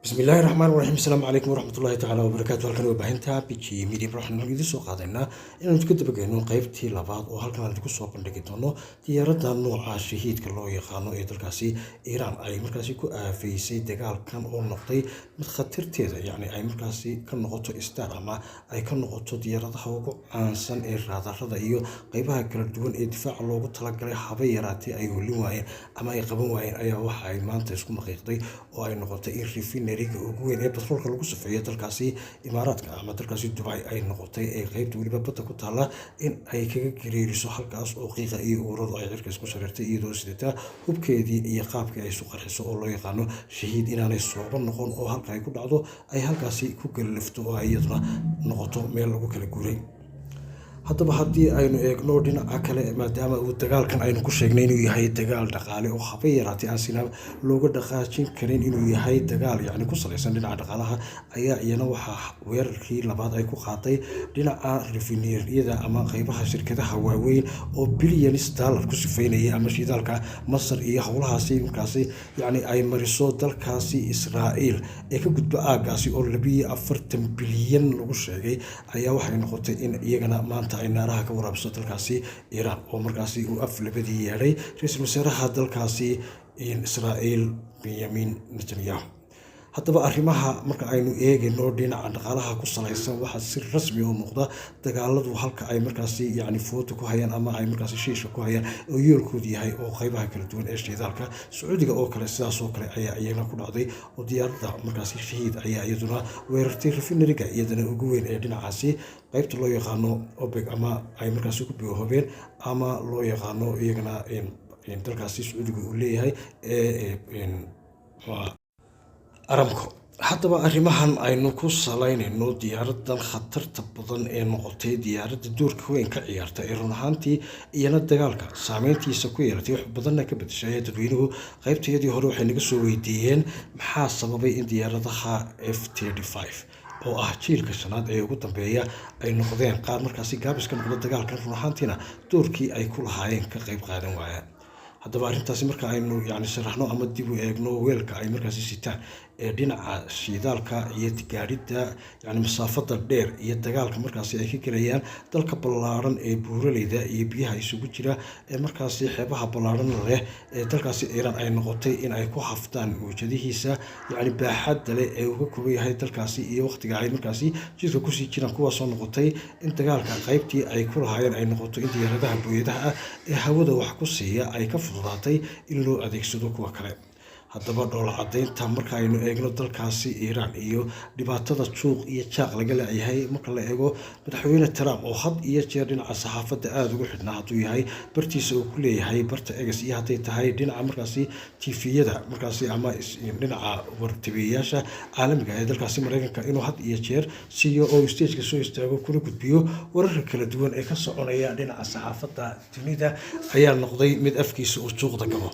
بسم الله الرحمن الرحيم. السلام عليكم ورحمة الله تعالى وبركاته. halkan waa baahinta biji media waxaan idin soo qaadaynaa inaan isku dabageyno qaybtii labaad oo halkan aan ku soo bandhigi doono diyaaradda nooca shahiidka loo yaqaano ee dalkaasi Iran ay markaasi ku aafaysay dagaalkan oo noqday mid khatarteeda ay markaasi ka noqoto star ama ay ka noqoto diyaaradaha ugu caansan ee raadarada iyo qaybaha kala duwan ee difaaca loogu talagalay haba yaraatee ay holin waayeen ama ay qaban waayeen ayaa waxa ay maanta isku maqiiqday oo ay noqotay in refinery ugu weyn ee batroolka lagu safeeyo dalkaasi Imaaraadka ama dalkaasi Dubai ay noqotay ee qaybta waliba badda ku taala in ay kaga gariiriso halkaas oo qiiqa iyo ururadu ay cirka isku shareertay iyadoo sidata hubkeedii iyo qaabkii ay isu qarxiso oo loo yaqaano shahiid inaanay sooba noqon oo halka ay ku dhacdo ay halkaasi ku galafto oo ay iyaduna noqoto meel lagu kala guuray. haddaba haddii aynu eegno dhinaca kale maadaama uu dagaalkan aynu ku sheegnay inuu yahay dagaal dhaqaale oo haba yaraatee aan sina looga dhaqaajin karin inuu yahay dagaal ku salaysan dhinaca dhaqaalaha ayaa iyana waxaa weerarkii labaad ay ku qaaday dhinaca refineeryada ama qaybaha shirkadaha waaweyn oo billions dollar ku sifeynaya ama shidaalka Masar iyo howlahaasi markaasi ay mariso dalkaasi Israa'iil ee ka gudba aagaasi oo 42 bilyan lagu sheegay ayaa waxay noqotay in iyagana maanta ay naaraha ka waraabso dalkaasi Iran oo markaasi uu aflabadii yeelay ra'iisul wasaaraha dalkaasi Israa'iil Benjamin Netanyahu. haddaba arrimaha marka aynu eegayno dhinaca dhaqaalaha ku salaysan waxa si rasmi u muuqda dagaaladu halka ay markaasi footo ku hayaan ama ay markaasi shiisha ku hayaan oo yoolkoodu yahay oo qaybaha kala duwan ee shidaalka Sacuudiga oo kale sidaas oo kale ayaa iyana ku dhacday oo diyaaradda markaasi shahiid ayaa iyaduna weerartay refineryga iyadana ugu weyn ee dhinacaasi qaybta loo yaqaano OPEC ama ay markaasi ku biyoobeen ama loo yaqaano iyagana dalkaasi Sacuudiga uu leeyahay Aramco. haddaba arrimahan aynu ku salaynayno diyaaradan khatarta badan ee noqotay diyaaradda doorka weyn ka ciyaarta ee run ahaantii iyana dagaalka saameyntiisa ku yeelatay wax badanna ka bedeshay dadweynuhu qaybteedii hore waxay naga soo weydiiyeen maxaa sababay in diyaaradaha F-35 oo ah jiilka shanaad ee ugu dambeeya ay noqdeen qaar markaasi gaabis ka noqda dagaalkan run ahaantiina doorkii ay ku lahaayeen ka qayb qaadan waayeen. haddaba arrintaasi marka aynu sharaxno ama dib u eegno weelka ay markaasi sitaan ee dhinaca shidaalka iyo gaadhida masaafada dheer iyo dagaalka markaasi ay ka galayaan dalka ballaaran ee buuraleyda iyo biyaha isugu jira ee markaasi xeebaha ballaaran leh ee dalkaasi Iran ay noqotay in ay ku haftaan wajadihiisa baaxadda leh ee uu ka kooban yahay dalkaasi iyo waqtiga ay markaasi jidka kusii jiraan kuwaasoo noqotay in dagaalka qaybtii ay ku lahaayeen ay noqoto in diyaaradaha booyadaha ee hawada wax ku siiya ay ka fududaatay in loo adeegsado kuwa kale. haddaba dhoola cadaynta marka aynu eegno dalkaasi Iran iyo dhibaatada juuq iyo jaaq laga leeyahay marka la eego madaxweyne Trump oo had iyo jeer dhinaca saxaafadda aad ugu xidhnaa hadduu yahay bartiisa uu ku leeyahay barta X iyo hadday tahay dhinaca markaasi TV-yada markaasi ama dhinaca wartabiyayaasha caalamiga ee dalkaasi Mareykanka inuu had iyo jeer siiyo oo stage-ka soo istaago kuna gudbiyo wararka kala duwan ee ka soconaya dhinaca saxaafadda dunida ayaa noqday mid afkiisa uu juuqda gabo.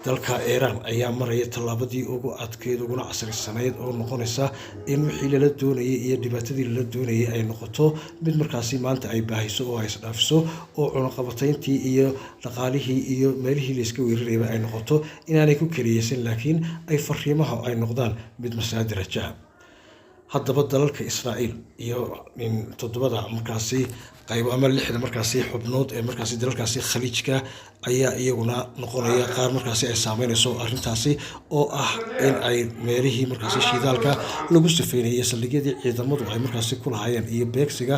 dalka Iran ayaa maraya tallaabadii ugu adkeyd uguna casrisanayd oo noqonaysa in wixii la doonayay iyo dhibaatadii la doonayay ay noqoto mid markaasi maanta ay baahiso oo ay isdhaafiso oo cunaqabatayntii iyo dhaqaalihii iyo meelihii la iska weerarayay ay noqoto inaanay ku kaliyeysan laakiin ay fariimaha ay noqdaan mid masaadir rajaa. haddaba dalalka Israa'iil iyo toddobada markaasi qayb ama 6 markaasi xubnood ee markaasi dalalkaasi khaliijka ayaa iyaguna noqonaya qaar markaasi ay saameynayso arrintaasi oo ah in ay meelihii markaasi shidaalka lagu safeynayay saldhigyadii ciidamadu ay markaasi ku lahaayeen iyo beegsiga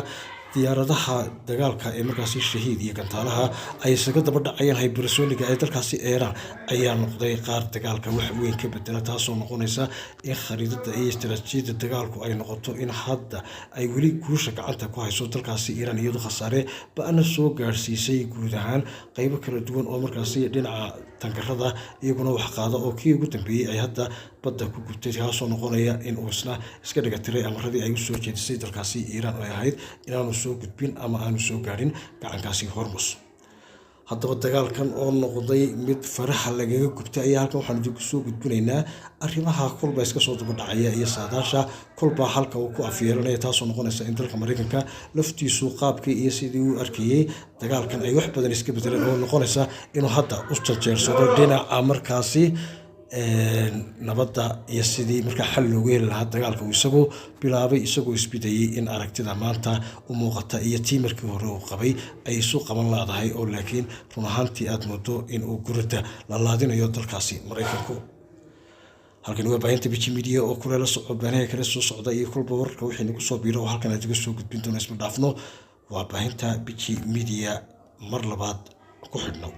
diyaaradaha dagaalka ee markaasi shahiid iyo gantaalaha ay isaga daba dhacayeen hypersoniga ee dalkaasi Iran ayaa noqday qaar dagaalka wax weyn ka bedela taasoo noqonaysa in khariidada iyo istiraatiijiyada dagaalku ay noqoto in hadda ay weli guusha gacanta ku hayso dalkaasi Iran iyadoo khasaare ba'ana soo gaarsiisay guud ahaan qaybo kala duwan oo markaasi dhinaca tankarada iyaguna wax qaada oo kii ugu dambeeyay ay hadda badda ku gubtay kaasoo noqonaya in uu isna iska dhiga tiray amaradii ay u soo jeedisay dalkaasi Iran oo ay ahayd inaanu soo gudbin ama aanu soo gaarin gacankaasi Hormuz. haddaba dagaalkan oo noqday mid faraha lagaga gubtay ayaa halkan waxaan idinku soo gudbinaynaa arrimaha kolba iska soo daba dhacaya iyo saadaasha kolba halka uu ku afyeelanaya taasoo noqonaysa in dalka Mareykanka laftiisu qaabkii iyo sidii uu arkayay dagaalkan ay wax badan iska bedeleen oo noqonaysa inuu hadda u janjeersado dhinaca markaasi nabadda iyo sidii markaa xal loogu heli lahaa dagaalka uu isagu bilaabay isagoo isbidayay in aragtida maanta u muuqata iyo tii markii hore uu qabay ay isu qaban laadahay oo laakiin run ahaantii aad moodo in uu gurada la laadinayo dalkaasi Mareykanku. halkan waa baahinta BG Media oo kula socod baanaha kala soo socda iyo kulba warka wixii nagu soo biiro halkan aad uga soo gudbin doona isma dhaafno waa baahinta BG Media mar labaad ku xidhno.